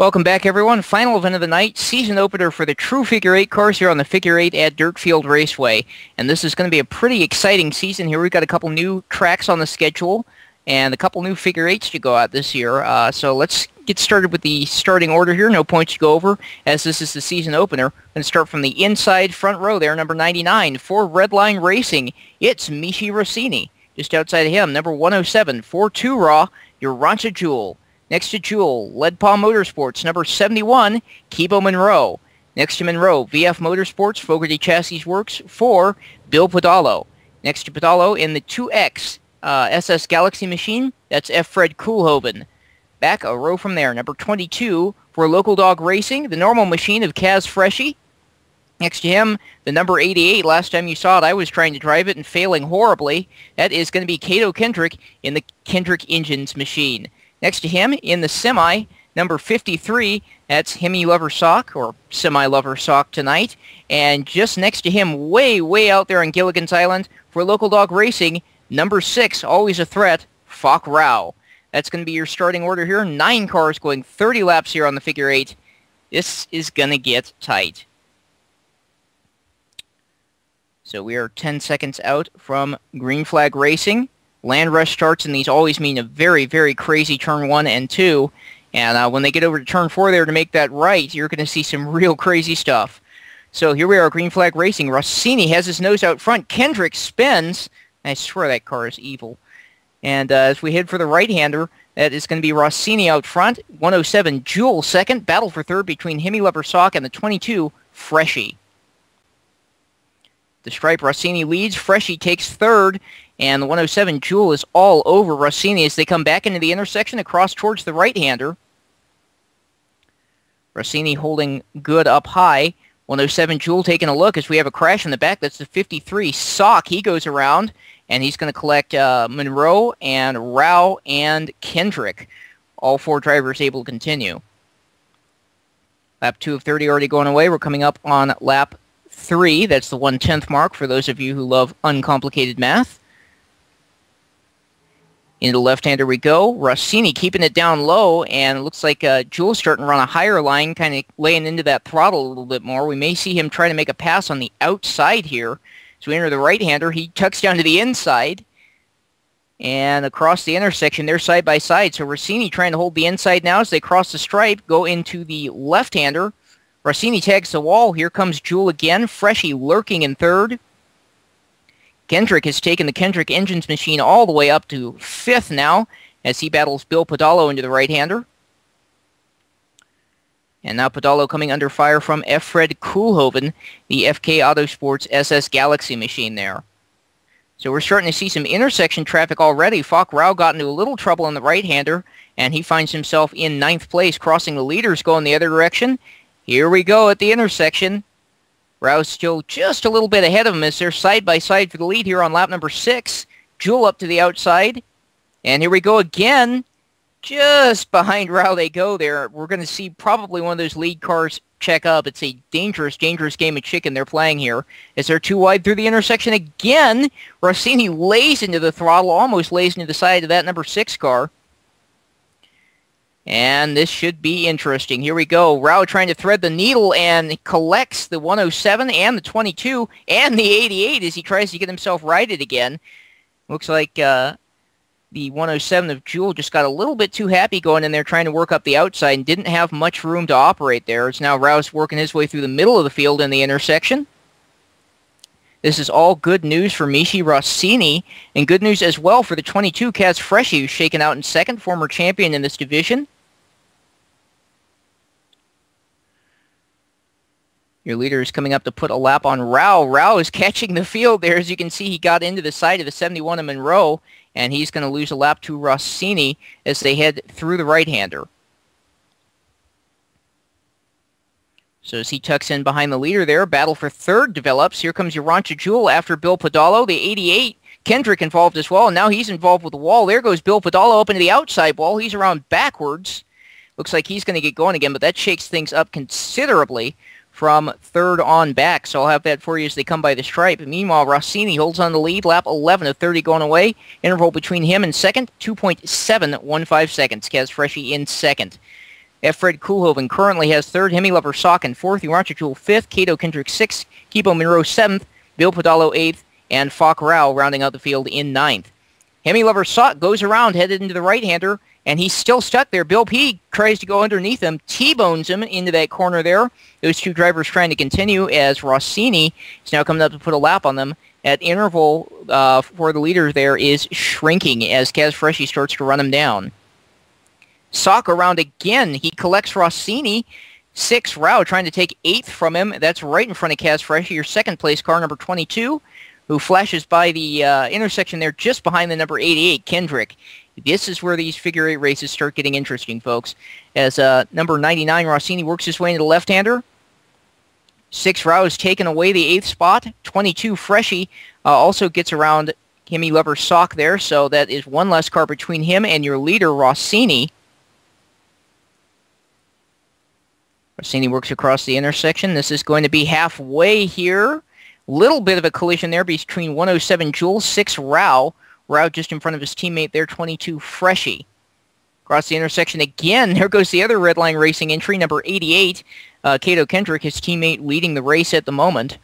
Welcome back, everyone. Final event of the night, season opener for the TROO Figure 8 cars here on the Figure 8 at Dirtfield Raceway. And this is going to be a pretty exciting season here. We've got a couple new tracks on the schedule and a couple new Figure 8s to go out this year. So let's get started with the starting order here. No points to go over, as this is the season opener. I'm going to start from the inside front row there, number 99, for Redline Racing. It's Michi Rossini. Just outside of him, number 107, for TROO, your Rancha Jewel. Next to Jewel, Lead Paw Motorsports, number 71, Kibo Monroe. Next to Monroe, VF Motorsports, Fogarty Chassis Works, for Bill Podalo. Next to Podalo in the 2X SS Galaxy machine, that's F. Fred Koolhoven. Back a row from there, number 22, for Local Dog Racing, the normal machine of Kaz Freshy. Next to him, the number 88, last time you saw it, I was trying to drive it and failing horribly. That is going to be Cato Kendrick in the Kendrick Engines machine. Next to him, in the semi, number 53, that's Hemi Lover Sock, or Semi-Lover Sock tonight. And just next to him, way out there on Gilligan's Island, for Local Dog Racing, number 6, always a threat, Fok Rao. That's going to be your starting order here. 9 cars going 30 laps here on the Figure 8. This is going to get tight. So we are 10 seconds out from green flag racing. Land rush starts, and these always mean a very crazy turn 1 and 2. And when they get over to turn 4 there to make that right, you're going to see some real crazy stuff. So here we are, green flag racing. Rossini has his nose out front. Kendrick spins. I swear that car is evil. And as we head for the right-hander, that is going to be Rossini out front. 107, Jewel second. Battle for third between Hemi Lover Sock and the 22, Freshy. The stripe, Rossini leads. Freshy takes third. And the 107 Jewel is all over Rossini as they come back into the intersection across towards the right-hander. Rossini holding good up high. 107 Jewel taking a look as we have a crash in the back. That's the 53 Sock. He goes around, and he's going to collect Monroe and Rao and Kendrick. All 4 drivers able to continue. Lap 2 of 30 already going away. We're coming up on lap 3. That's the 1/10 mark for those of you who love uncomplicated math. Into the left-hander we go. Rossini keeping it down low, and it looks like Jewel's starting to run a higher line, kind of laying into that throttle a little bit more. We may see him try to make a pass on the outside here. So we enter the right-hander. He tucks down to the inside, and across the intersection, they're side by side. So Rossini trying to hold the inside now as they cross the stripe, go into the left-hander. Rossini tags the wall. Here comes Jewel again. Freshy lurking in third. Kendrick has taken the Kendrick Engines machine all the way up to 5th now as he battles Bill Podalo into the right-hander. And now Podalo coming under fire from F. Fred Koolhoven, the FK Autosports SS Galaxy machine there. So we're starting to see some intersection traffic already. Fok Rao got into a little trouble on the right-hander, and he finds himself in 9th place, crossing the leaders going the other direction. Here we go at the intersection. Rao's still just a little bit ahead of him as they're side by side for the lead here on lap number 6. Jewel up to the outside. And here we go again. Just behind Rao they go there. We're going to see probably one of those lead cars check up. It's a dangerous game of chicken they're playing here. As they're too wide through the intersection again, Rossini lays into the throttle, almost lays into the side of that number 6 car. And this should be interesting. Here we go. Rao trying to thread the needle and collects the 107 and the 22 and the 88 as he tries to get himself righted again. Looks like the 107 of Jewel just got a little bit too happy going in there trying to work up the outside and didn't have much room to operate there. It's now Rao's working his way through the middle of the field in the intersection. This is all good news for Michi Rossini, and good news as well for the 22 Kaz Freshy, who's shaken out in 2nd, former champion in this division. Your leader is coming up to put a lap on Rao. Rao is catching the field there. As you can see, he got into the side of the 71 of Monroe, and he's going to lose a lap to Rossini as they head through the right-hander. So as he tucks in behind the leader there, battle for third develops. Here comes your Rancha Jewel after Bill Podalo. The 88, Kendrick involved as well, and now he's involved with the wall. There goes Bill Podalo up into the outside wall. He's around backwards. Looks like he's going to get going again, but that shakes things up considerably from third on back, so I'll have that for you as they come by the stripe. Meanwhile, Rossini holds on the lead, lap 11 of 30 going away. Interval between him and second, 2.715 seconds. Kaz Freshy in second. F. Fred Koolhoven currently has third, Hemi Lover Sock in fourth, Urantia Jewel fifth, Cato Kendrick sixth, Kibo Monroe seventh, Bill Podolo eighth, and Falk Rao rounding out the field in ninth. Hemi Lover Sock goes around, headed into the right-hander, and he's still stuck there. Bill P. tries to go underneath him, T-bones him into that corner there. Those two drivers trying to continue as Rossini is now coming up to put a lap on them. At interval for the leader there is shrinking as Kaz Freshy starts to run him down. Sock around again. He collects Rossini. 6th, Rao trying to take 8th from him. That's right in front of Kaz Freshy, your second place car, number 22, who flashes by the intersection there just behind the number 88, Kendrick. This is where these figure 8 races start getting interesting, folks, as number 99, Rossini, works his way into the left-hander. 6 Rao is taken away the 8th spot. 22 Freshy also gets around Hemi Lover Sock there, so that is one less car between him and your leader, Rossini. Rossini works across the intersection. This is going to be halfway here. Little bit of a collision there between 107 Jules, 6 Rao. Rao just in front of his teammate there, 22 Freshy. Across the intersection again, there goes the other Red Line Racing entry, number 88, Cato Kendrick, his teammate leading the race at the moment.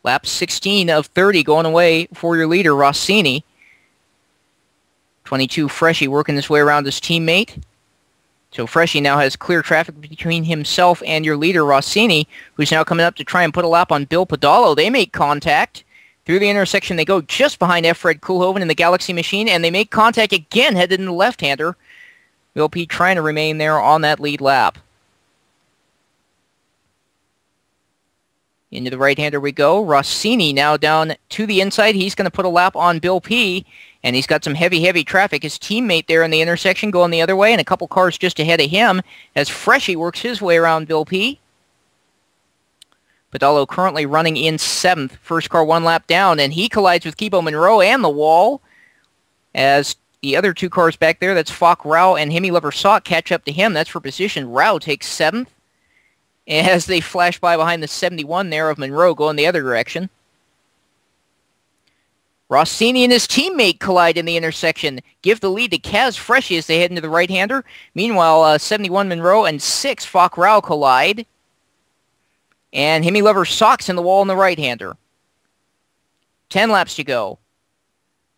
Lap 16 of 30 going away for your leader, Rossini. 22 Freshy working his way around his teammate. So Freshy now has clear traffic between himself and your leader, Rossini, who's now coming up to try and put a lap on Bill Podolo. They make contact. Through the intersection, they go just behind F. Fred Koolhoven in the Galaxy machine, and they make contact again, headed in the left-hander. Bill P. trying to remain there on that lead lap. Into the right-hander we go. Rossini now down to the inside. He's going to put a lap on Bill P., and he's got some heavy traffic. His teammate there in the intersection going the other way, and a couple cars just ahead of him as Freshy works his way around Bill P. Podolo currently running in 7th. First car one lap down, and he collides with Kibo Monroe and the wall as the other two cars back there, that's Falk Rao and Hemi Lover Sock, catch up to him. That's for position. Rao takes 7th as they flash by behind the 71 there of Monroe going the other direction. Rossini and his teammate collide in the intersection, give the lead to Kaz Freshy as they head into the right-hander. Meanwhile, 71 Monroe and 6 Falk Rao collide. And Hemi Lover Sock's in the wall in the right-hander. 10 laps to go.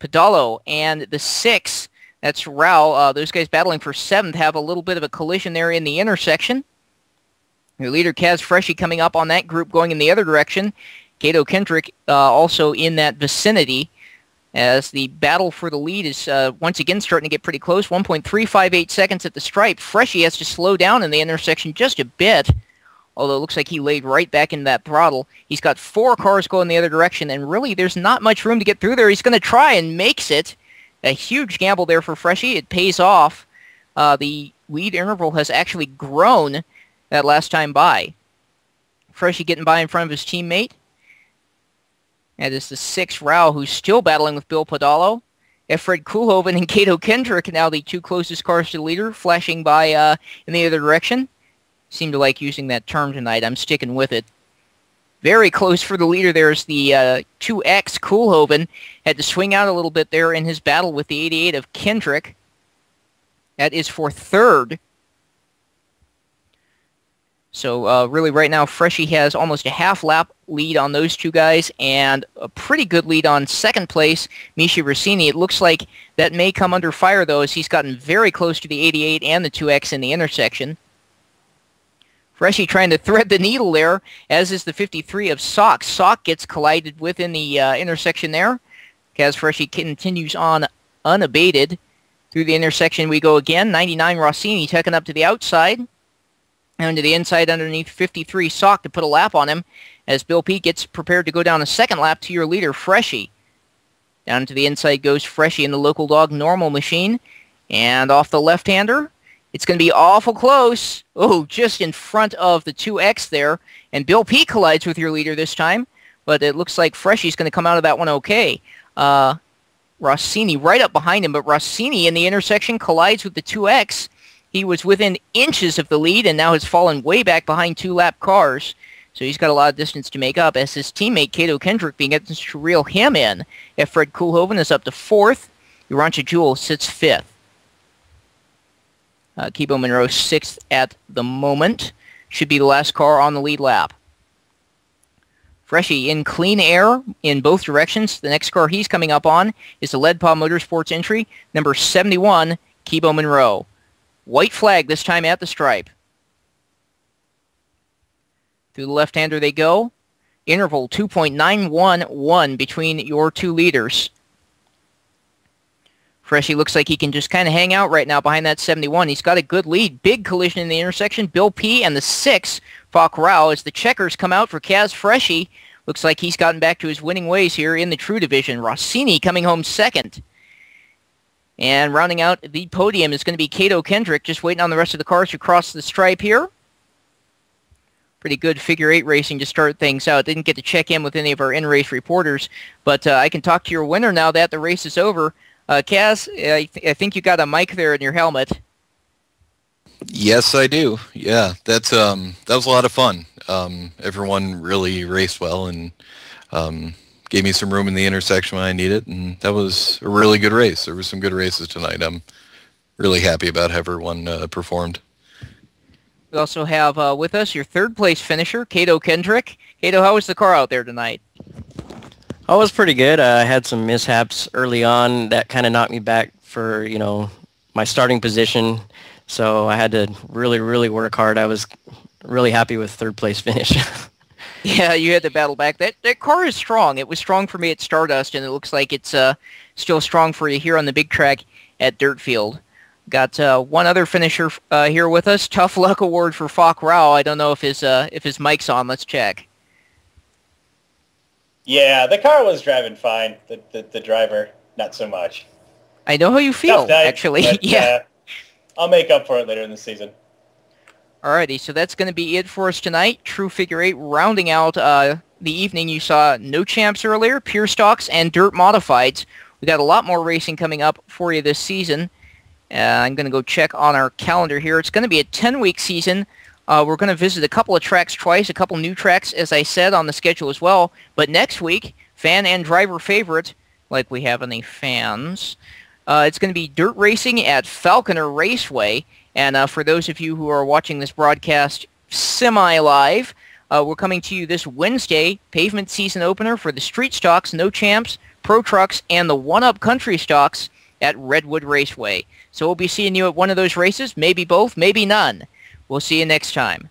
Podolo and the 6, that's Rao, those guys battling for 7th, have a little bit of a collision there in the intersection. Your leader, Kaz Freshy, coming up on that group going in the other direction. Cato Kendrick also in that vicinity as the battle for the lead is once again starting to get pretty close. 1.358 seconds at the stripe. Freshy has to slow down in the intersection just a bit, although it looks like he laid right back into that throttle. He's got 4 cars going the other direction, and really there's not much room to get through there. He's going to try and makes it. A huge gamble there for Freshy. It pays off. The lead interval has actually grown that last time by. Freshy getting by in front of his teammate. That is the 6 Rao, who's still battling with Bill Podolo. F. Fred Koolhoven and Cato Kendrick, now the 2 closest cars to the leader, flashing by in the other direction. Seem to like using that term tonight. I'm sticking with it. Very close for the leader. There's the 2X Koolhoven. Had to swing out a little bit there in his battle with the 88 of Kendrick. That is for 3rd. So really right now Freshy has almost a half lap lead on those two guys and a pretty good lead on 2nd place, Misha Rossini. It looks like that may come under fire though, as he's gotten very close to the 88 and the 2X in the intersection. Freshy trying to thread the needle there, as is the 53 of Sock. Sock gets collided with in the intersection there. Kaz Freshy continues on unabated. Through the intersection we go again. 99 Rossini tucking up to the outside. And to the inside underneath 53 Sock to put a lap on him, as Bill P gets prepared to go down a 2nd lap to your leader, Freshy. Down to the inside goes Freshy in the Local Dog normal machine. And off the left-hander, it's going to be awful close. Oh, just in front of the 2X there. And Bill P collides with your leader this time. But it looks like Freshy's going to come out of that one okay. Rossini right up behind him. But Rossini in the intersection collides with the 2X. He was within inches of the lead and now has fallen way back behind 2-lap cars. So he's got a lot of distance to make up as his teammate Cato Kendrick begins to reel him in. F. Fred Koolhoven is up to 4th. Urantia Jewel sits 5th. Kibo Monroe 6th at the moment. Should be the last car on the lead lap. Freshie in clean air in both directions. The next car he's coming up on is the Lead Paw Motorsports entry, number 71, Kibo Monroe. White flag this time at the stripe. Through the left-hander they go. Interval 2.911 between your two leaders. Freshie looks like he can just kind of hang out right now behind that 71. He's got a good lead. Big collision in the intersection. Bill P. and the 6, Falk Rao, as the checkers come out for Kaz Freshie. Looks like he's gotten back to his winning ways here in the TROO division. Rossini coming home 2nd. And rounding out the podium is going to be Cato Kendrick, just waiting on the rest of the cars to cross the stripe here. Pretty good figure 8 racing to start things out. Didn't get to check in with any of our in-race reporters, but I can talk to your winner now that the race is over. Kaz, I think you got a mic there in your helmet. Yes, I do. Yeah, that was a lot of fun. Everyone really raced well and gave me some room in the intersection when I needed it, and that was a really good race. There were some good races tonight. I'm really happy about how everyone performed. We also have with us your 3rd place finisher, Cato Kendrick. Cato, how was the car out there tonight? Oh, it was pretty good. I had some mishaps early on that kind of knocked me back for, my starting position. So I had to really, really work hard. I was really happy with 3rd place finish. Yeah, you had to battle back. That car is strong. It was strong for me at Stardust, and it looks like it's still strong for you here on the big track at Dirtfield. Got one other finisher here with us. Tough luck award for Falk Rao. I don't know if his mic's on. Let's check. Yeah, the car was driving fine. The driver, not so much. I know how you feel, Tough night, actually. But, yeah. I'll make up for it later in the season. Alrighty, so that's going to be it for us tonight. TROO Figure 8 rounding out the evening. You saw No Champs earlier, Pure Stocks, and Dirt Modifieds. We got a lot more racing coming up for you this season. I'm going to go check on our calendar here. It's going to be a 10-week season. We're going to visit a couple of tracks twice, a couple new tracks, as I said, on the schedule as well. But next week, fan and driver favorite, like we have any fans, it's going to be dirt racing at Falconer Raceway. And for those of you who are watching this broadcast semi-live, we're coming to you this Wednesday, pavement season opener for the Street Stocks, No Champs, Pro Trucks, and the One-Up Country Stocks at Redwood Raceway. So we'll be seeing you at one of those races, maybe both, maybe none. We'll see you next time.